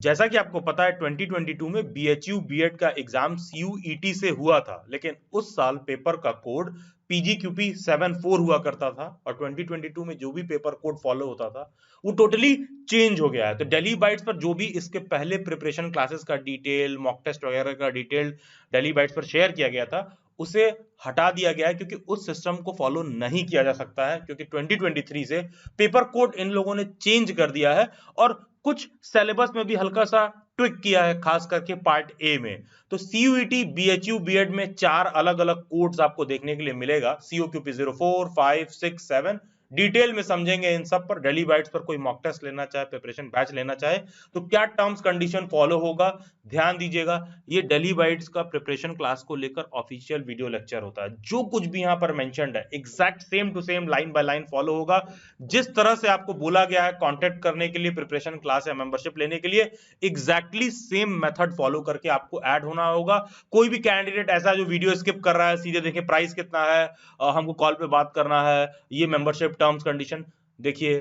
जैसा कि आपको पता है 2022 में बीएचयू बीएड का एग्जाम सीयूईटी से हुआ था, लेकिन उस साल पेपर का कोड पीजीक्यूपी 74 हुआ करता था और 2022 में जो भी पेपर कोड फॉलो होता था वो टोटली चेंज हो गया है। तो दिल्ली बाइट्स पर जो भी इसके पहले प्रिपरेशन क्लासेस का डिटेल, मॉक टेस्ट वगैरह का डिटेल दिल्ली बाइट्स पर शेयर किया गया था, उसे हटा दिया गया है क्योंकि उस सिस्टम को फॉलो नहीं किया जा सकता है, क्योंकि 2023 से पेपर कोड इन लोगों ने चेंज कर दिया है और कुछ सिलेबस में भी हल्का सा ट्विक किया है, खास करके पार्ट ए में। तो सीयूईटी बीएचयू बीएड में 4 अलग अलग कोड्स आपको देखने के लिए मिलेगा, सीओक्यूपी 04, 5, 6, 7। डिटेल में समझेंगे इन सब पर। दिल्ली बाइट्स पर कोई मॉक टेस्ट लेना चाहे, प्रिपरेशन बैच लेना चाहे तो क्या टर्म्स कंडीशन फॉलो होगा, ध्यान दीजिएगा। ये दिल्ली बाइट्स का प्रिपरेशन क्लास को लेकर ऑफिशियल वीडियो लेक्चर होता है। जो कुछ भी यहां पर मेंशन्ड है exact same to same line by line follow होगा। जिस तरह से आपको बोला गया है कांटेक्ट करने के लिए, प्रिपरेशन क्लास या मेंबरशिप लेने के लिए, एग्जैक्टली सेम मेथड फॉलो करके आपको ऐड होना होगा। कोई भी कैंडिडेट ऐसा जो वीडियो स्किप कर रहा है, सीधे देखिए प्राइस कितना है, हमको कॉल पे बात करना है, ये मेंबरशिप टर्म्स कंडीशन, देखिए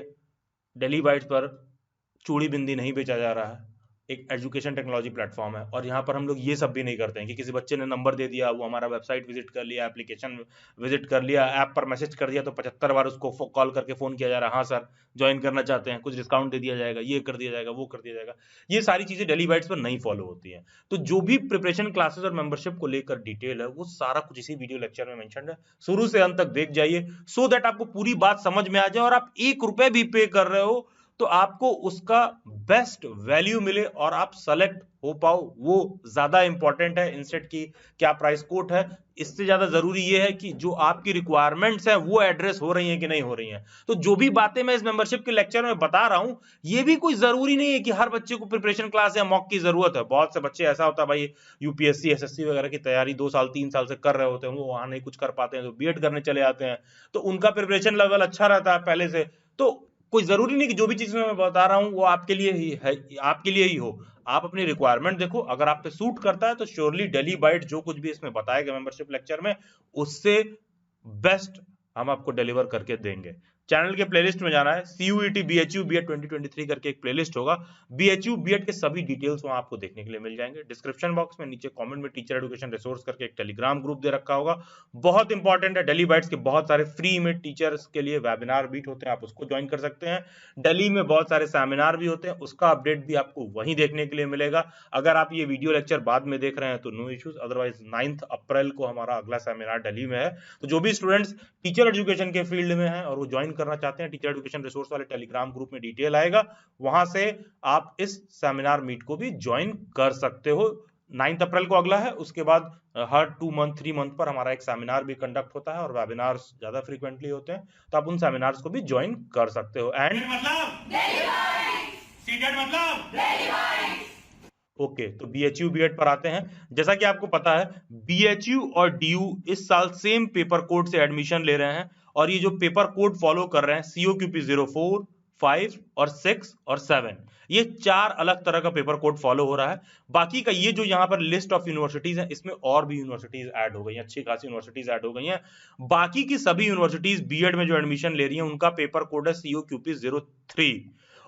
दिल्ली बाइट्स पर चूड़ी बिंदी नहीं बेचा जा रहा है। एक एजुकेशन टेक्नोलॉजी प्लेटफॉर्म है और यहाँ पर हम लोग ये सब भी नहीं करते हैं कि किसी बच्चे ने नंबर दे दिया, वो हमारा वेबसाइट विजिट कर लिया, एप्लीकेशन विजिट कर लिया, ऐप पर मैसेज कर दिया तो 75 बार उसको कॉल करके फोन किया जा रहा है, हाँ सर ज्वाइन करना चाहते हैं, कुछ डिस्काउंट दे दिया जाएगा, ये कर दिया जाएगा, वो कर दिया जाएगा। ये सारी चीजें दिल्ली बाइट्स पर नहीं फॉलो होती है। तो जो भी प्रिपरेशन क्लासेस और मेंबरशिप को लेकर डिटेल है वो सारा कुछ इसी वीडियो लेक्चर में मेंशन है, शुरू से अंत तक देख जाइए सो दैट आपको पूरी बात समझ में आ जाए और आप 1 रुपए भी पे कर रहे हो तो आपको उसका बेस्ट वैल्यू मिले और आप सेलेक्ट हो पाओ, वो ज्यादा इंपॉर्टेंट है इंस्टेड की क्या प्राइस कोट है। इससे ज्यादा जरूरी ये है कि जो आपकी रिक्वायरमेंट्स है वो एड्रेस हो रही है कि नहीं हो रही है। तो जो भी बातें मैं इस मेंबरशिप के लेक्चर में बता रहा हूं, ये भी कोई जरूरी नहीं है कि हर बच्चे को प्रिपरेशन क्लास या मॉक की जरूरत है। बहुत से बच्चे ऐसा होता है भाई यूपीएससी एसएससी वगैरह की तैयारी 2 साल 3 साल से कर रहे होते हैं, वो वहां नहीं कुछ कर पाते हैं तो बीएड करने चले आते हैं, तो उनका प्रिपरेशन लेवल अच्छा रहता है पहले से। तो कोई जरूरी नहीं कि जो भी चीज मैं बता रहा हूं वो आपके लिए ही है, आपके लिए ही हो। आप अपनी रिक्वायरमेंट देखो, अगर आप पे सूट करता है तो श्योरली दिल्ली बाइट जो कुछ भी इसमें बताया गया मेंबरशिप लेक्चर में उससे बेस्ट हम आपको डिलीवर करके देंगे। चैनल के प्लेलिस्ट में जाना है, सीयूईटी बीएचयू बीएड 2023 करके एक प्लेलिस्ट होगा, बीएचयू बीएड के सभी डिटेल्स वहां आपको देखने के लिए मिल जाएंगे। डिस्क्रिप्शन बॉक्स में नीचे कमेंट में टीचर एजुकेशन रिसोर्स करके एक टेलीग्राम ग्रुप दे रखा होगा, बहुत इंपॉर्टेंट है। दिल्ली बाइट्स के बहुत सारे फ्री में टीचर्स के लिए वेबिनार बीट होते हैं, आप उसको ज्वाइन कर सकते हैं। दिल्ली में बहुत सारे सेमिनार भी होते हैं, उसका अपडेट भी आपको वहीं देखने के लिए मिलेगा। अगर आप ये वीडियो लेक्चर बाद में देख रहे हैं तो नो इश्यूज, अदरवाइज 9 अप्रैल को हमारा अगला सेमिनार दिल्ली में है। तो जो भी स्टूडेंट्स टीचर एजुकेशन के फील्ड में हैं और वो ज्वाइन करना चाहते हैं, टीचर एजुकेशन रिसोर्स वाले टेलीग्राम ग्रुप में डिटेल आएगा, वहां से आप इस सेमिनार मीट को भी ज्वाइन कर सकते हो। 9 अप्रैल को अगला है, उसके बाद हर 2 मंथ 3 मंथ पर हमारा एक सेमिनार भी कंडक्ट होता है और वेबिनार्स ज्यादा फ्रीक्वेंटली होते हैं, तो आप उन सेमिनार्स को भी ज्वाइन कर सकते हो। एंड ओके, तो बीएचयू बीएड पर आते हैं। जैसा कि आपको पता है बीएचयू और डीयू इस साल सेम पेपर कोड से एडमिशन ले रहे हैं और ये जो पेपर कोड फॉलो कर रहे हैं सीओक्यूपी 04, 5 और 6 और 7, ये 4 अलग तरह का पेपर कोड फॉलो हो रहा है। बाकी का ये जो यहाँ पर लिस्ट ऑफ यूनिवर्सिटीज है, इसमें और भी यूनिवर्सिटीज ऐड हो गई हैं, अच्छी खासी यूनिवर्सिटीज ऐड हो गई हैं। बाकी की सभी यूनिवर्सिटीज बीएड में जो एडमिशन ले रही हैं उनका पेपर कोड है सीओक्यूपी 03।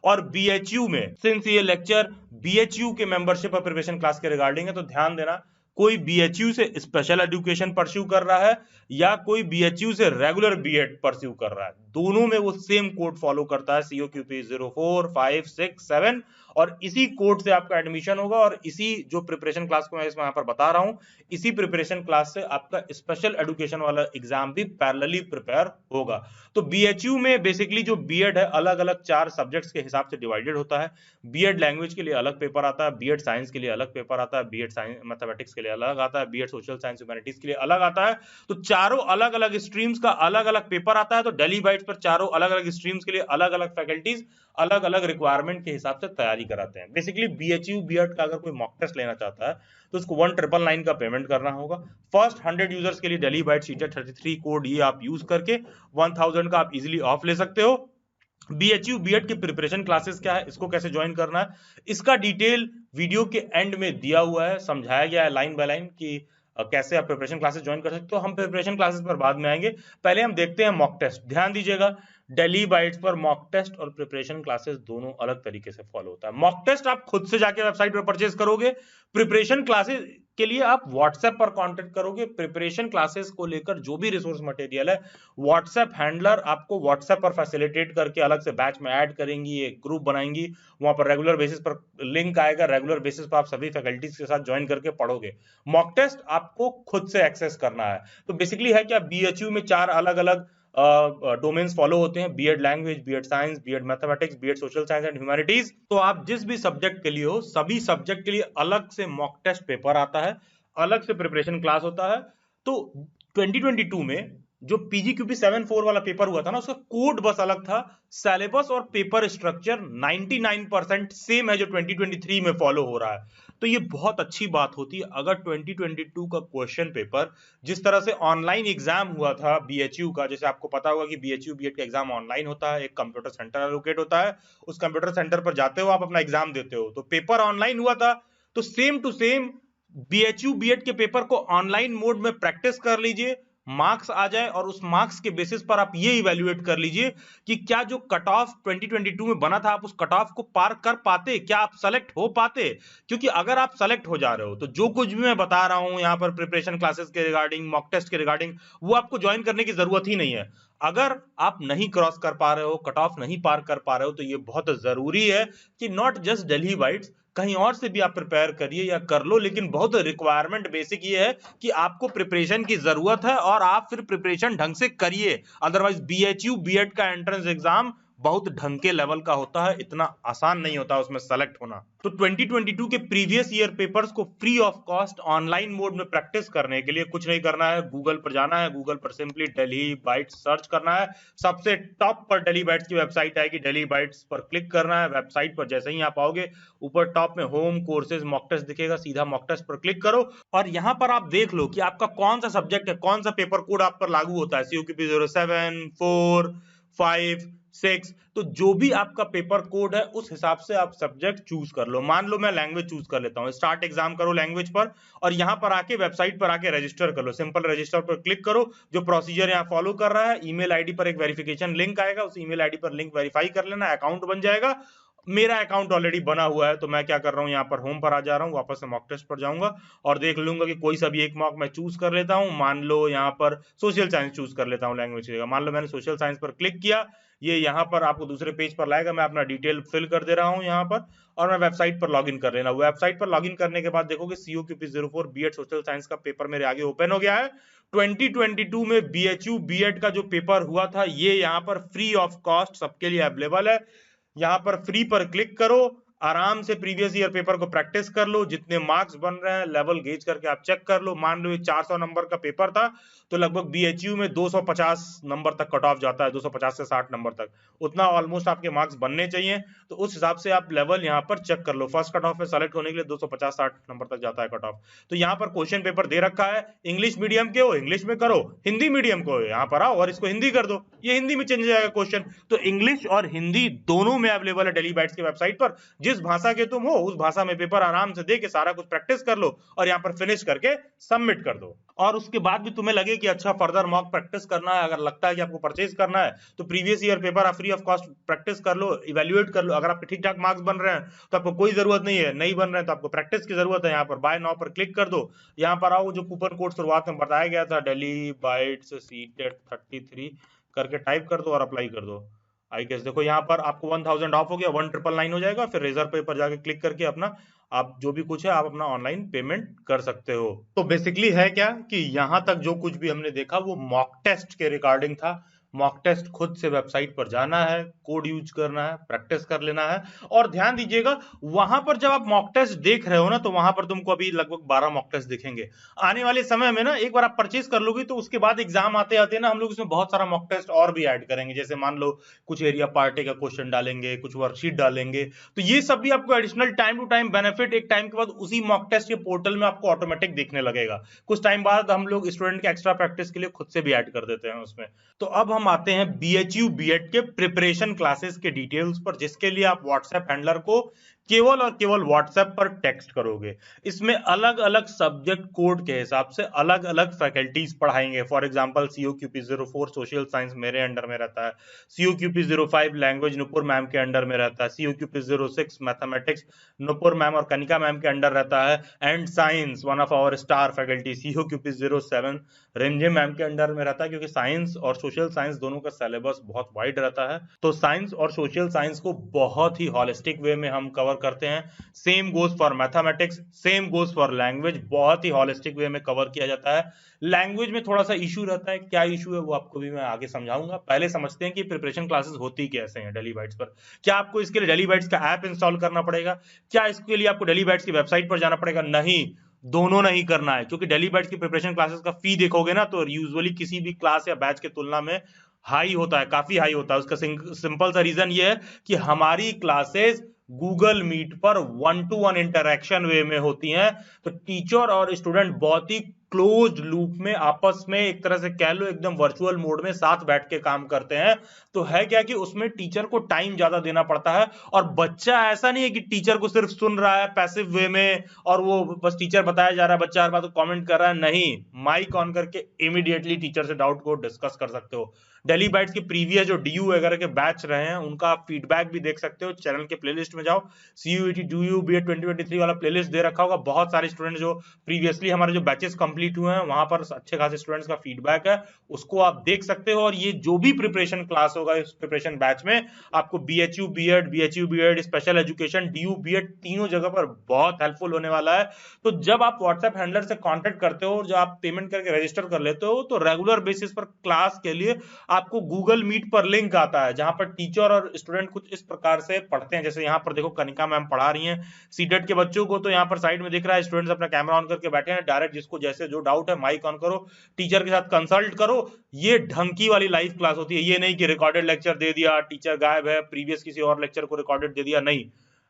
और बीएचयू में सिंस ये लेक्चर बीएचयू के मेंबरशिप और प्रिपरेशन क्लास के रिगार्डिंग है, तो ध्यान देना कोई बीएचयू से स्पेशल एजुकेशन परस्यू कर रहा है या कोई बीएचयू से रेगुलर बीएड परस्यू कर रहा है, दोनों में वो सेम कोड फॉलो करता है सीओक्यूपी 04, 5, 6, 7 और इसी कोड से आपका एडमिशन होगा। और इसी जो प्रिपरेशन क्लास को मैं इसमें यहाँ पर बता रहा हूँ, इसी प्रिपरेशन क्लास से आपका स्पेशल एजुकेशन वाला एग्जाम भी पैरेलली प्रिपेयर होगा। तो बीएचयू में बेसिकली जो बीएड है अलग अलग 4 सब्जेक्ट्स के हिसाब से डिवाइडेड होता है। बीएड लैंग्वेज के लिए अलग पेपर आता है, बीएड साइंस के लिए अलग पेपर आता है, बीएड साइंस मैथमेटिक्स के लिए अलग आता है, बीएड सोशल साइंस ह्यूमैनिटीज के लिए अलग आता है। तो चारों अलग अलग स्ट्रीम्स का अलग अलग पेपर आता है। तो दिल्ली बाइट्स पर चारों अलग अलग स्ट्रीम्स के लिए अलग अलग फैकल्टीज अलग अलग रिक्वायरमेंट के हिसाब से तैयारी कराते हैं। बेसिकली बीएचयू बीएड का अगर कोई मॉक टेस्ट लेना चाहता है तो उसको 1999 का पेमेंट करना होगा। फर्स्ट 100 यूजर्स के लिए दिल्ली बाइट्स टीचर 33 कोड ये आप यूज करके 1000 का आप इजीली ऑफ ले सकते हो। बीएचयू बीएड की प्रिपरेशन क्लासेस क्या है, इसको कैसे ज्वाइन करना है, इसका डिटेल वीडियो के एंड में दिया हुआ है, समझाया गया है लाइन बाय लाइन कि कैसे आप प्रिपरेशन क्लासेस ज्वाइन कर सकते हो। हम प्रिपरेशन क्लासेस पर बाद में आएंगे, पहले हम देखते हैं मॉक टेस्ट। ध्यान दीजिएगा दिल्ली बाइट्स पर मॉक टेस्ट और प्रिपरेशन क्लासेस दोनों अलग तरीके से फॉलो होता है। मॉक टेस्ट आप खुद से जाके वेबसाइट पर परचेज करोगे, प्रिपरेशन क्लासेस के लिए आप व्हाट्सएप पर कांटेक्ट करोगे। प्रिपरेशन क्लासेस को लेकर जो भी रिसोर्स मटेरियल है व्हाट्सएप हैंडलर आपको व्हाट्सएप पर फैसिलिटेट करके अलग से बैच में ऐड करेंगी, एक ग्रुप बनाएंगी, वहां पर रेगुलर बेसिस पर लिंक आएगा, रेगुलर बेसिस पर आप सभी फैकल्टीज के साथ ज्वाइन करके पढ़ोगे। मॉक टेस्ट आपको खुद से एक्सेस करना है। तो बेसिकली है क्या, बीएचयू में 4 अलग अलग डोमेन्स फॉलो होते हैं, BEd language, BEd science, BEd mathematics, BEd social science and humanities. तो आप जिस भी सब्जेक्ट के लिए हो, सभी सब्जेक्ट के लिए अलग से मॉक टेस्ट पेपर आता है, अलग से प्रिपरेशन क्लास होता है। तो 2022 में जो पीजीक्यूपी 74 वाला पेपर हुआ था ना, उसका कोड बस अलग था, सिलेबस और पेपर स्ट्रक्चर 99% सेम है जो 2023 में फॉलो हो रहा है। तो ये बहुत अच्छी बात होती है अगर 2022 का क्वेश्चन पेपर जिस तरह से ऑनलाइन एग्जाम हुआ था बीएचयू का, जैसे आपको पता होगा कि बीएचयू बीएड का एग्जाम ऑनलाइन होता है, एक कंप्यूटर सेंटर एलोकेट होता है, उस कंप्यूटर सेंटर पर जाते हो, आप अपना एग्जाम देते हो। तो पेपर ऑनलाइन हुआ था, तो same to same BHU BEd के पेपर को ऑनलाइन मोड में प्रैक्टिस कर लीजिए, मार्क्स आ जाए और उस मार्क्स के बेसिस पर आप ये इवैल्यूएट कर लीजिए कि क्या जो कट ऑफ 2022 में बना था आप उस कट ऑफ को पार कर पाते, क्या आप सेलेक्ट हो पाते। क्योंकि अगर आप सेलेक्ट हो जा रहे हो तो जो कुछ भी मैं बता रहा हूं यहां पर प्रिपरेशन क्लासेस के रिगार्डिंग, मॉक टेस्ट के रिगार्डिंग, वो आपको ज्वाइन करने की जरूरत ही नहीं है। अगर आप नहीं क्रॉस कर पा रहे हो, कट ऑफ नहीं पार कर पा रहे हो, तो ये बहुत जरूरी है कि नॉट जस्ट दिल्ली बाइट्स, कहीं और से भी आप प्रिपेयर करिए या कर लो, लेकिन बहुत रिक्वायरमेंट बेसिक ये है कि आपको प्रिपरेशन की जरूरत है और आप फिर प्रिपरेशन ढंग से करिए। अदरवाइज बीएचयू बीएड का एंट्रेंस एग्जाम बहुत ढंग के लेवल का होता है, इतना आसान नहीं होता उसमें सेलेक्ट होना। तो 2022 के प्रीवियस ईयर पेपर्स को free of cost online mode में प्रैक्टिस करने के लिए कुछ नहीं करना है, गूगल पर जाना है, गूगल पर सिंपली दिल्ली बाइट्स सर्च करना है, सबसे टॉप पर दिल्ली बाइट्स की वेबसाइट आएगी, दिल्ली बाइट्स पर क्लिक करना है। वेबसाइट पर जैसे ही आप आओगे ऊपर टॉप में होम कोर्सेज मॉक टेस्ट दिखेगा, सीधा मॉक टेस्ट पर क्लिक करो और यहां पर आप देख लो कि आपका कौन सा सब्जेक्ट है, कौन सा पेपर कोड आप पर लागू होता है, CUQP 07, 4, 5, 6। तो जो भी आपका पेपर कोड है उस हिसाब से आप सब्जेक्ट चूज कर लो। मान लो मैं लैंग्वेज चूज कर लेता हूं, स्टार्ट एग्जाम करो लैंग्वेज पर और यहां पर आके वेबसाइट पर आके रजिस्टर कर लो, सिंपल रजिस्टर पर क्लिक करो। जो प्रोसीजर यहां फॉलो कर रहा है, ईमेल आईडी पर एक वेरिफिकेशन लिंक आएगा, उस ईमेल आईडी पर लिंक वेरीफाई कर लेना, अकाउंट बन जाएगा। मेरा अकाउंट ऑलरेडी बना हुआ है तो मैं क्या कर रहा हूं, यहाँ पर होम पर आ जा रहा हूं, वापस से मॉक टेस्ट पर जाऊंगा और देख लूंगा कि कोई सा भी एक मॉक मैं चूज कर लेता हूं। मान लो यहाँ पर सोशल साइंस चूज कर लेता हूं लैंग्वेज की जगह, मान लो मैंने सोशल साइंस पर क्लिक किया, ये यहाँ पर आपको दूसरे पेज पर लाएगा, मैं अपना डिटेल फिल कर दे रहा हूँ यहाँ पर और मैं वेबसाइट पर लॉगिन कर लेना। वेबसाइट पर लॉगिन करने के बाद देखोगे CUQP 04 बीएड सोशल साइंस का पेपर मेरे आगे ओपन हो गया है। 2022 में बीएचयू बीएड का जो पेपर हुआ था ये यहाँ पर फ्री ऑफ कॉस्ट सबके लिए अवेलेबल है। यहां पर फ्री पर क्लिक करो, आराम से प्रीवियस ईयर पेपर को प्रैक्टिस कर लो, जितने मार्क्स बन रहे हैं लेवल गेज करके आप चेक कर लो। मान लो ये 400 नंबर का पेपर था तो लगभग बीएचयू में 250 नंबर तक कट ऑफ जाता है, 250 से 60 नंबर तक, उतना ऑलमोस्ट आपके मार्क्स बनने चाहिए। तो उस हिसाब से आप लेवल यहाँ पर चेक कर लो। फर्स्ट कट ऑफ में सेलेक्ट होने के लिए 250-60 नंबर तक जाता है कट ऑफ। तो यहाँ पर क्वेश्चन पेपर दे रखा है, इंग्लिश मीडियम के हो इंग्लिश में करो, हिंदी मीडियम को यहाँ पर आओ और इसको हिंदी कर दो, ये हिंदी में चेंज हो जाएगा क्वेश्चन। तो इंग्लिश और हिंदी दोनों में अवेलेबल है दिल्ली बाइट्स की वेबसाइट पर। जिस भाषा के तुम हो उस भाषा में पेपर आराम से दे के सारा कुछ प्रैक्टिस कर लो और यहाँ पर फिनिश करके सबमिट कर दो। और उसके बाद भी तुम्हें लगे कि अच्छा फर्दर मॉक प्रैक्टिस करना है, अगर लगता है कि आपको परचेज करना है तो प्रीवियस ईयर पेपर आप फ्री ऑफ कॉस्ट प्रैक्टिस कर लो, इवैल्यूएट कर लो। अगर आपके ठीक ठाक मार्क्स बन रहे हैं तो आपको कोई जरूरत नहीं है, नहीं बन रहे हैं तो आपको प्रैक्टिस की जरूरत है। यहाँ पर बाय नाउ पर क्लिक कर दो, यहाँ पर आओ, जो कूपन कोड शुरुआत में बताया गया था दिल्ली बाइट्स सीटेट 33 करके टाइप कर दो और अप्लाई कर दो। आई गेस देखो यहाँ पर आपको 1000 ऑफ हो गया, 1999 हो जाएगा। फिर रेजर पे पर जाके क्लिक करके अपना आप जो भी कुछ है आप अपना ऑनलाइन पेमेंट कर सकते हो। तो बेसिकली है क्या कि यहाँ तक जो कुछ भी हमने देखा वो मॉक टेस्ट के रिगार्डिंग था। मॉक टेस्ट खुद से वेबसाइट पर जाना है, कोड यूज करना है, प्रैक्टिस कर लेना है। और ध्यान दीजिएगा वहां पर जब आप मॉक टेस्ट देख रहे हो ना, तो वहां पर तुमको अभी लगभग 12 मॉक टेस्ट दिखेंगे। आने वाले समय में ना एक बार आप परचेज कर लोगे तो उसके बाद एग्जाम आते आते ना हम लोग इसमें बहुत सारा मॉक टेस्ट और भी ऐड करेंगे। जैसे मान लो कुछ एरिया पार्टी का क्वेश्चन डालेंगे, कुछ वर्कशीट डालेंगे, तो ये सब भी आपको additional time to time benefit एक टाइम के बाद उसी मॉक टेस्ट के पोर्टल में आपको ऑटोमेटिक दिखने लगेगा। कुछ टाइम बाद हम लोग स्टूडेंट के एक्स्ट्रा प्रैक्टिस के लिए खुद से भी ऐड कर देते हैं उसमें। तो अब हम आते हैं बीएचयू बीएड के प्रिपरेशन क्लासेस के डिटेल्स पर, जिसके लिए आप व्हाट्सएप हैंडलर को केवल और केवल व्हाट्सएप पर टेक्स्ट करोगे। इसमें अलग अलग सब्जेक्ट कोड के हिसाब से अलग अलग फैकल्टीज पढ़ाएंगे। For example COQP04 social science मेरे अंडर में रहता है, COQP05 लैंग्वेज नुपुर मैम के अंडर में रहता है, COQP06 मैथमेटिक्स नुपुर मैम और कनिका मैम के अंडर रहता है, and science one of our star faculty COQP07 Rimjhim ma'am के अंडर में रहता है, क्योंकि साइंस और सोशल साइंस दोनों का सिलेबस बहुत वाइड रहता है। तो साइंस और सोशल साइंस को बहुत ही हॉलिस्टिक वे में हम कवर करते हैं। Same goes for mathematics, same goes for language, बहुत ही हॉलिस्टिक वे में कवर किया जाता है। लैंग्वेज में थोड़ा सा इशू रहता है, क्या इशू है वो आपको भी मैं आगे समझाऊंगा। पहले समझते हैं कि प्रिपरेशन क्लासेस होती कैसे हैं डेली बाइट्स पर। क्या आपको इसके लिए डेली बाइट्स का ऐप इंस्टॉल करना पड़ेगा? क्या इसके लिए आपको डेली बाइट्स की वेबसाइट पर जाना पड़ेगा? नहीं, दोनों नहीं करना है, क्योंकि डेली बाइट्स की प्रिपरेशन क्लासेस का फी देखोगे ना तो यूजुअली किसी भी क्लास या बैच के तुलना में हाई होता है, काफी हाई होता है। उसका सिंपल सा रीजन ये है कि हमारी क्लासेस गूगल मीट पर 1-to-1 इंटरेक्शन वे में होती हैं। तो टीचर और स्टूडेंट बहुत ही क्लोज लूप में आपस में एक तरह से कह लो एकदम वर्चुअल मोड में साथ बैठ के काम करते हैं। तो है क्या कि उसमें टीचर को टाइम ज्यादा देना पड़ता है, और बच्चा ऐसा नहीं है कि टीचर को सिर्फ सुन रहा है पैसिव वे में और वो बस टीचर बताया जा रहा है, बच्चा हर बात को कमेंट कर रहा है। नहीं, माइक ऑन करके इमीडिएटली टीचर से डाउट को डिस्कस कर सकते हो। डेली बाइट्स के प्रीवियस जो DU वगैरह के बैच रहे हैं उनका आप फीडबैक भी देख सकते हो। चैनल के प्लेलिस्ट में जाओ, CUET DU BED 2023 वाला प्लेलिस्ट दे रखा होगा। बहुत सारे स्टूडेंट जो प्रीवियसली हमारे जो बैचेस कंप्लीट हुए हैं वहां पर अच्छे खासे स्टूडेंट्स का फीडबैक है, उसको आप देख सकते हो। और ये जो भी प्रिपरेशन क्लास होगा इस प्रिपरेशन बैच में आपको BHU BEd special education DU BEd तीनों जगह पर बहुत हेल्पफुल होने वाला है। तो जब आप व्हाट्सएप हैंडलर से कांटेक्ट करते हो और जब आप पेमेंट करके रजिस्टर कर लेते हो तो रेगुलर बेसिस पर क्लास के लिए आपको गूगल मीट पर लिंक आता है, जहां पर टीचर और स्टूडेंट कुछ इस प्रकार से पढ़ते हैं। जैसे यहाँ पर देखो कनिका मैम पढ़ा रही हैं सीटेट के बच्चों को, तो यहाँ पर साइड में दिख रहा है स्टूडेंट्स अपना कैमरा ऑन करके बैठे हैं। डायरेक्ट जिसको जैसे जो डाउट है माइक ऑन करो, टीचर के साथ कंसल्ट करो। ये ढंकी वाली लाइव क्लास होती है, ये नहीं कि रिकॉर्डेड लेक्चर दे दिया, टीचर गायब है, प्रीवियस किसी और लेक्चर को रिकॉर्डेड दे दिया। नहीं,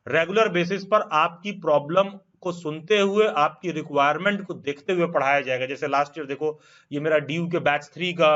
रेगुलर बेसिस पर आपकी प्रॉब्लम को सुनते हुए आपकी रिक्वायरमेंट को देखते हुए पढ़ाया जाएगा। जैसे लास्ट ईयर देखो, ये मेरा DU के बैच 3 का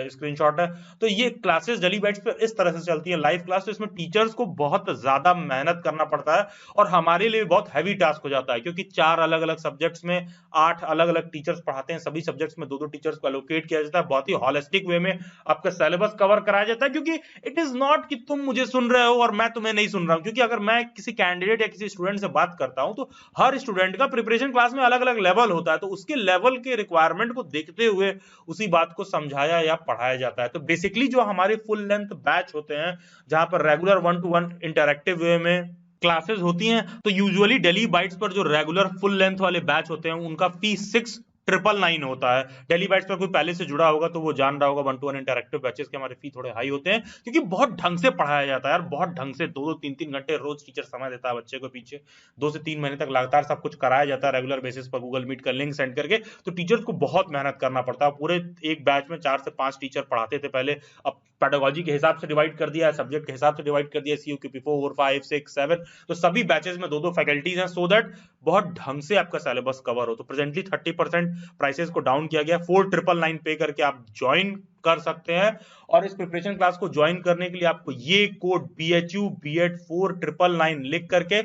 स्क्रीनशॉट है। तो ये क्लासेस डेली बैच पे इस तरह से चलती है लाइव क्लास। तो इसमें टीचर्स को बहुत ज्यादा मेहनत करना पड़ता है और हमारे लिए बहुत हैवी टास्क हो जाता है, क्योंकि 4 अलग अलग सब्जेक्ट्स में 8 अलग अलग टीचर्स पढ़ाते हैं। सभी सब्जेक्ट्स में 2-2 टीचर्स को एलोकेट किया जाता है। बहुत ही हॉलिस्टिक वे में आपका सिलेबस कवर कराया जाता है, क्योंकि इट इज नॉट कि तुम मुझे सुन रहे हो और मैं तुम्हें नहीं सुन रहा हूं। क्योंकि अगर मैं किसी कैंडिडेट या किसी स्टूडेंट से बात करता हूं तो हर स्टूडेंट का प्रिपरेशन क्लास में अलग अलग लेवल होता है, तो उसके लेवल के रिक्वायरमेंट को देखते हुए उसी बात को समझाया या पढ़ाया जाता है। तो बेसिकली जो हमारे फुल लेंथ बैच होते हैं जहां पर रेगुलर 1-to-1 इंटरेक्टिव वे में क्लासेस होती हैं, तो यूजुअली डेली बाइट्स पर जो रेगुलर फुल लेंथ वाले बैच होते हैं उनका फी 6,999 होता है। डेली बैच पर कोई पहले से जुड़ा होगा तो वो जान रहा होगा 1-to-1 इंटरेक्टिव बैचेस के हमारे फी थोड़े हाई होते हैं, क्योंकि बहुत ढंग से पढ़ाया जाता है यार, बहुत ढंग से 2-2 3-3 घंटे रोज टीचर समय देता है बच्चे को पीछे। 2 से 3 महीने तक लगातार सब कुछ कराया जाता है रेगुलर बेसिस पर गूगल मीट का लिंक सेंड करके। तो टीचर्स को बहुत मेहनत करना पड़ता है। पूरे एक बैच में 4 से 5 टीचर पढ़ाते थे पहले, अब पेडागोजी के हिसाब से डिवाइड कर दिया है, सब्जेक्ट के हिसाब से डिवाइड कर दिया, COQP4 5 6 7। तो सभी बैचेस में 2-2 फैकल्टीज हैं, सो दैट बहुत ढंग से आपका सिलेबस कवर हो। तो प्रेजेंटली 30% प्राइसेस को डाउन किया गया, 4,999 पे करके आप ज्वाइन कर सकते हैं। और इस प्रिपरेशन क्लास को ज्वाइन करने के लिए आपको ये कोड BHU BEd 4,999 लिख करके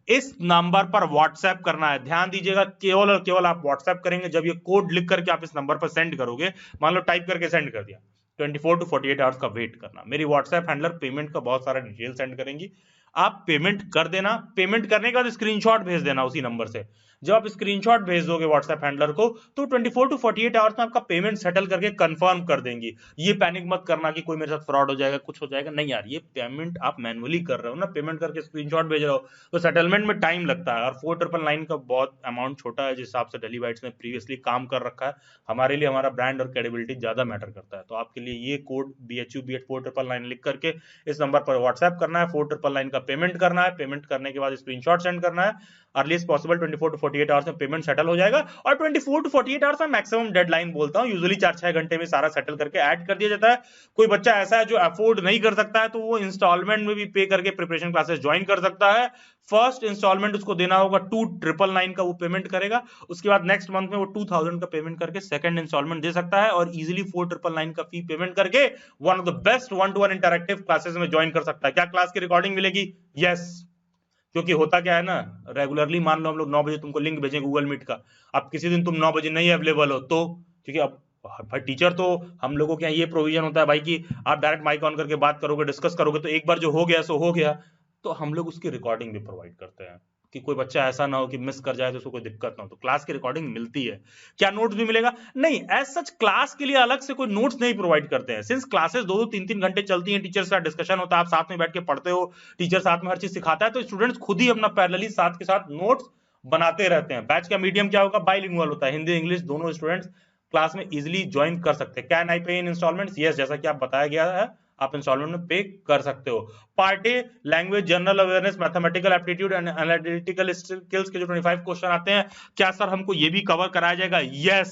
इस नंबर पर व्हाट्सएप करना है। ध्यान दीजिएगा, केवल और केवल आप व्हाट्सएप करेंगे जब ये कोड लिख करके आप इस नंबर पर सेंड करोगे। मान लो टाइप करके सेंड कर दिया, 24 to 48 आवर्स का वेट करना। मेरी व्हाट्सएप हैंडलर पेमेंट का बहुत सारा डिटेल सेंड करेंगी, आप पेमेंट कर देना। पेमेंट करने के बाद स्क्रीनशॉट भेज देना उसी नंबर से। जब आप स्क्रीनशॉट भेज दोगे व्हाट्सएप हैंडलर को तो 24 to 48 आवर्स में आपका पेमेंट सेटल करके कंफर्म कर देंगी। ये पैनिक मत करना कि कोई मेरे साथ फ्रॉड हो जाएगा, कुछ हो जाएगा, नहीं यार, ये पेमेंट आप मैनुअली कर रहे हो ना, पेमेंट करके स्क्रीनशॉट भेज रहे हो, तो सेटलमेंट में टाइम लगता है। और 4,999 का बहुत अमाउंट छोटा है जिस हिसाब से डेली बाइट्स ने प्रीवियसली काम कर रखा है। हमारे लिए हमारा ब्रांड और क्रेडिबिलिटी ज्यादा मैटर करता है। तो आपके लिए ये कोड BHU BEd 4,999 लिख करके इस नंबर पर व्हाट्सएप करना है, 4,999 का पेमेंट करना है। पेमेंट करने के बाद स्क्रीनशॉट सेंड करना है। अर्लीस्ट पॉसिबल 24 to 48 आवर्स में पेमेंट सेटल हो जाएगा। और 24 to 48 आवर्स में मैक्सिमम डेडलाइन बोलता हूं, यूजुअली 4-6 घंटे में सारा सेटल करके ऐड कर दिया जाता है। कोई बच्चा ऐसा है जो अफोर्ड नहीं कर सकता है तो वो इंस्टॉलमेंट में भी पे करके प्रिपरेशन क्लासेस ज्वाइन कर सकता है। फर्स्ट इंस्टॉलमेंट उसको देना होगा 2,999 का, वो पेमेंट करेगा। उसके बाद नेक्स्ट मंथ में वो 2,000 का पेमेंट करके सेकंड इंस्टॉलमेंट दे सकता है और इजीली 4,999 का फी पेमेंट करके one of the best 1-to-1 interactive classes में ज्वाइन कर सकता है। क्या क्लास की रिकॉर्डिंग मिलेगी? यस, क्योंकि होता क्या है ना, रेगुलरली मान लो हम लोग 9 बजे तुमको लिंक भेजें गूगल मीट का, अब किसी दिन तुम 9 बजे नहीं अवेलेबल हो तो, क्योंकि अब भाई टीचर तो, हम लोगों के यहाँ ये प्रोविजन होता है भाई कि आप डायरेक्ट माइक ऑन करके बात करोगे, डिस्कस करोगे, तो एक बार जो हो गया सो हो गया, तो हम लोग उसकी रिकॉर्डिंग भी प्रोवाइड करते हैं कि कोई बच्चा ऐसा ना हो कि मिस कर जाए तो उसको कोई दिक्कत ना हो, तो क्लास की रिकॉर्डिंग मिलती है। क्या नोट्स भी मिलेगा? नहीं, एज सच क्लास के लिए अलग से कोई नोट्स नहीं प्रोवाइड करते हैं, सिंस क्लासेस 2-2 3-3 घंटे चलती हैं, टीचर के साथ डिस्कशन होता है, आप साथ में बैठ के पढ़ते हो, टीचर साथ में हर चीज सिखाता है, तो स्टूडेंट्स खुद ही अपना पैरेलली साथ के साथ नोट्स बनाते रहते हैं। बैच का मीडियम क्या होगा? बाइलिंगुअल होता है, हिंदी इंग्लिश दोनों स्टूडेंट्स क्लास में इजिली ज्वाइन कर सकते हैं। कैन आई पे इन इंस्टॉलमेंट्स? यस, जैसा कि आप बताया गया है, आप इंस्टॉलमेंट में पे कर सकते हो। Part A, language, general awareness, mathematical aptitude and analytical skills के जो 25 क्वेश्चन आते हैं, क्या सर हमको ये भी कवर कराया जाएगा? यस,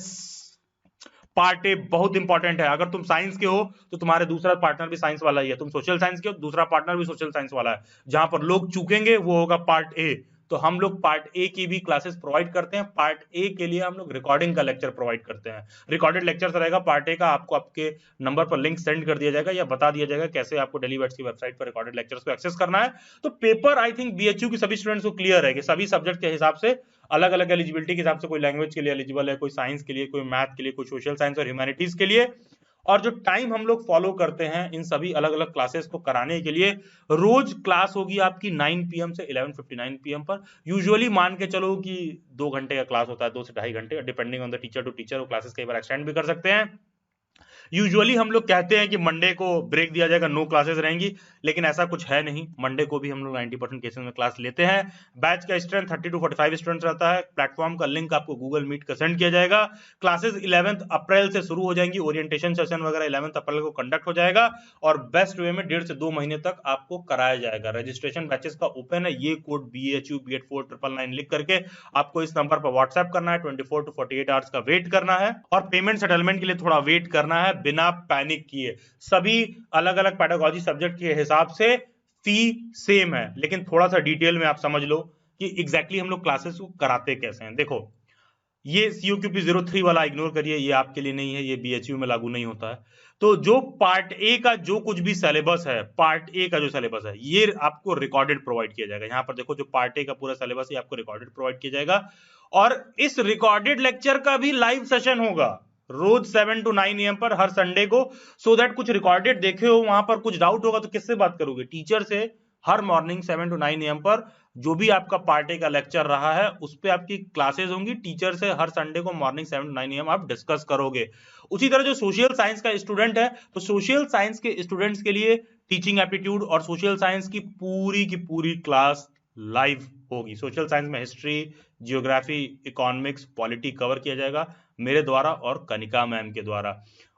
पार्ट ए बहुत इंपॉर्टेंट है। अगर तुम साइंस के हो तो तुम्हारे दूसरा पार्टनर भी साइंस वाला ही है, तुम सोशल साइंस के हो, दूसरा पार्टनर भी सोशल साइंस वाला है। जहां पर लोग चूकेंगे वो होगा पार्ट ए। तो हम लोग पार्ट ए की भी क्लासेस प्रोवाइड करते हैं। पार्ट ए के लिए हम लोग रिकॉर्डिंग का लेक्चर प्रोवाइड करते हैं, रिकॉर्डेड लेक्चर रहेगा पार्ट ए का, आपको आपके नंबर पर लिंक सेंड कर दिया जाएगा या बता दिया जाएगा कैसे आपको डेली बैट्स की वेबसाइट पर रिकॉर्डेड लेक्चर्स को एक्सेस करना है। तो पेपर आई थिंक बीएचयू की सभी स्टूडेंट्स को क्लियर है कि सभी सब्जेक्ट के हिसाब से अलग अलग एलिजिबिलिटी के हिसाब से, कोई लैंग्वेज के लिए एलिजिबल है, कोई साइंस के लिए, कोई मैथ के लिए, कोई सोशल साइंस और ह्यूमैनिटीज के लिए। और जो टाइम हम लोग फॉलो करते हैं इन सभी अलग अलग क्लासेस को कराने के लिए, रोज क्लास होगी आपकी 9 PM से 11:59 PM पर। यूजुअली मान के चलो कि 2 घंटे का क्लास होता है, 2 से 2.5 घंटे, depending on the teacher to teacher, वो क्लासेस कई बार एक्सटेंड भी कर सकते हैं। यूजुअली हम लोग कहते हैं कि मंडे को ब्रेक दिया जाएगा, नो क्लासेस रहेंगी, लेकिन ऐसा कुछ है नहीं, मंडे को भी हम लोग 90% केसेस में क्लास लेते हैं। बैच का स्ट्रेंथ 30 to 45 स्टूडेंट्स रहता है। प्लेटफॉर्म का लिंक आपको गूगल मीट का सेंड किया जाएगा। क्लासेस 11 अप्रैल से शुरू हो जाएंगी, ओरिएंटेशन सेशन वगैरह 11 अप्रैल को कंडक्ट हो जाएगा और बेस्ट वे में 1.5 से 2 महीने तक आपको कराया जाएगा। रजिस्ट्रेशन बैचेस का ओपन है, ये कोड BHU B8 499 लिख करके आपको इस नंबर पर व्हाट्सएप करना है, 24 to 48 आवर्स का वेट करना है और पेमेंट सेटलमेंट के लिए थोड़ा वेट करना है बिना पैनिक किए। सभी अलग अलग पेडागोजी सब्जेक्ट के हिसाब से फी सेम है, लेकिन थोड़ा सा डिटेल में आप समझ लो कि एग्जैक्टली हम लोग क्लासेस को कराते कैसे हैं। देखो, ये COQP 03 वाला इग्नोर करिए, ये आपके लिए नहीं है, ये BHU में लागू नहीं होता है। तो जो पार्ट ए का जो कुछ भी सिलेबस है, पार्ट ए का जो सिलेबस है, ये आपको रिकॉर्डेड प्रोवाइड किया जाएगा। यहां पर देखो, जो पार्ट ए का पूरा सिलेबस है आपको रिकॉर्डेड प्रोवाइड किया जाएगा और इस रिकॉर्डेड लेक्चर का भी लाइव सेशन होगा रोज 7 to 9 AM पर हर संडे को, सो दैट कुछ रिकॉर्डेड देखे हो, वहां पर कुछ डाउट होगा तो किससे बात करोगे? टीचर से। हर मॉर्निंग 7 to 9 AM पर जो भी आपका पार्ट ए का लेक्चर रहा है उस पे आपकी क्लासेस होंगी, टीचर से हर संडे को मॉर्निंग 7 to 9 AM आप डिस्कस करोगे। उसी तरह जो सोशल साइंस का स्टूडेंट है, तो सोशल साइंस के स्टूडेंट्स के लिए टीचिंग एप्टीट्यूड और सोशल साइंस की पूरी क्लास लाइव होगी। सोशल साइंस में history, geography, economics, polity cover किया जाएगा मेरे द्वारा और कनिका मैम के द्वारा।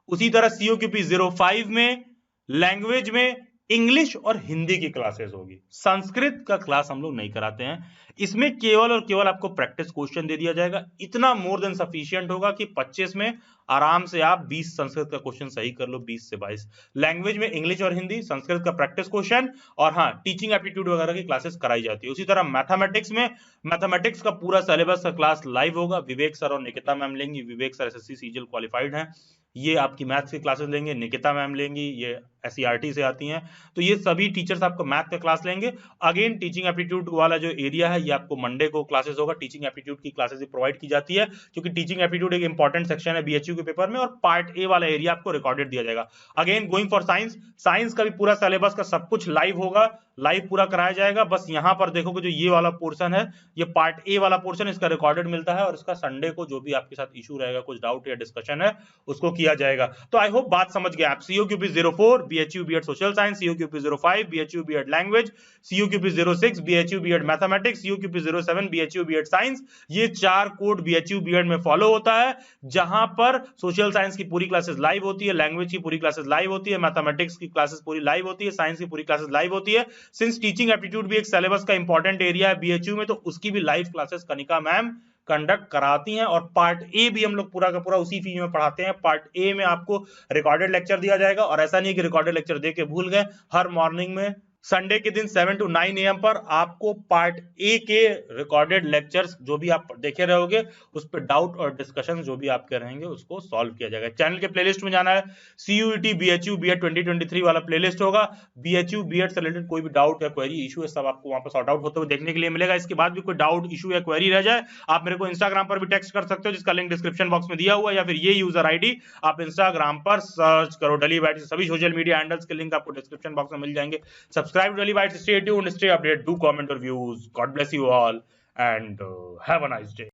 उसी तरह COQP 05 में लैंग्वेज में इंग्लिश और हिंदी की क्लासेस होगी। संस्कृत का क्लास हम लोग नहीं कराते हैं, इसमें केवल और केवल आपको प्रैक्टिस क्वेश्चन दे दिया जाएगा। इतना मोर देन सफिशिएंट होगा कि 25 में आराम से आप 20 संस्कृत का क्वेश्चन सही कर लो, 20 से 22। लैंग्वेज में इंग्लिश और हिंदी, संस्कृत का प्रैक्टिस क्वेश्चन और हाँ, टीचिंग एप्टीट्यूड वगैरह की क्लासेस कराई जाती है। उसी तरह मैथमेटिक्स में, मैथमेटिक्स का पूरा सिलेबस का क्लास लाइव होगा। विवेक सर और निकिता मैम लेंगी। विवेक सर SSC CGL क्वालिफाइड हैं, ये आपकी मैथ्स की क्लासेस लेंगे। निकिता मैम लेंगी, ये SCERT से आती हैं, तो ये सभी टीचर्स आपको मैथ का क्लास लेंगे। अगेन टीचिंग एप्टीट्यूड वाला जो एरिया है, ये आपको मंडे को क्लासेस होगा। टीचिंग एप्टीट्यूड की क्लासेस प्रोवाइड की जाती है क्योंकि टीचिंग एप्टीट्यूड एक इंपॉर्टेंट सेक्शन है BHU के पेपर में, और पार्ट ए वाला एरिया आपको रिकॉर्डेड दिया जाएगा। Again going for science, science का भी पूरा सिलेबस का सब कुछ लाइव होगा, लाइव पूरा कराया जाएगा। बस यहां पर देखोगे जो ये वाला पोर्शन है, ये पार्ट ए वाला पोर्शन, इसका रिकॉर्डेड मिलता है और इसका संडे को जो भी आपके साथ इशू रहेगा, कुछ डाउट या डिस्कशन है, उसको किया जाएगा। तो आई होप बात समझ गए आप। COQP 04 BHU B.Ed social science, COQP 05 BHU B.Ed language, COQP 06 BHU B.Ed mathematics, COQP 07 BHU B.Ed science, ये 4 कोड BHU B.Ed में फॉलो होता है, जहां पर सोशल साइंस की पूरी क्लासेस लाइव होती है, लैंग्वेज की पूरी क्लासेस लाइव होती है, मैथमेटिक्स की क्लासेस पूरी लाइव होती है, साइंस की पूरी क्लासेस लाइव होती है। सिंस टीचिंग एप्टीट्यूड भी एक सिलेबस का इंपॉर्टेंट एरिया है BHU में, तो उसकी भी live classes Kanika ma'am conduct कराती हैं। और पार्ट ए भी हम लोग पूरा का पूरा उसी फीस में पढ़ाते हैं। पार्ट ए में आपको रिकॉर्डेड लेक्चर दिया जाएगा और ऐसा नहीं कि रिकॉर्डेड लेक्चर दे के भूल गए, हर मॉर्निंग में संडे के दिन 7 to 9 AM पर आपको पार्ट ए के रिकॉर्डेड लेक्चर्स जो भी आप देखे रहोगे उस पर डाउट और डिस्कशन जो भी आपके रहेंगे उसको सॉल्व किया जाएगा। चैनल के प्लेलिस्ट में जाना है, CUET BHU BEd 2023 वाला प्लेलिस्ट होगा। BHU BEd से रिलेटेड कोई भी डाउट या क्वेरी इशू है सब आपको वहां पर सॉर्ट आउट होते हुए देखने के लिए मिलेगा। इसके बाद भी कोई डाउट इशू या क्वेरी रह जाए आप मेरे को इंस्टाग्राम पर भी टेक्स्ट कर सकते हो, जिसका लिंक डिस्क्रिप्शन बॉक्स में दिया हुआ है, या फिर ये यूजर आईडी आप इंस्टाग्राम पर सर्च करो डेली बाइट्स। सभी सोशल मीडिया हैंडल्स के लिंक आपको डिस्क्रिप्शन बॉक्स में मिल जाएंगे। Subscribe daily bytes, stay tuned, stay updated, do comment or views. God bless you all and have a nice day.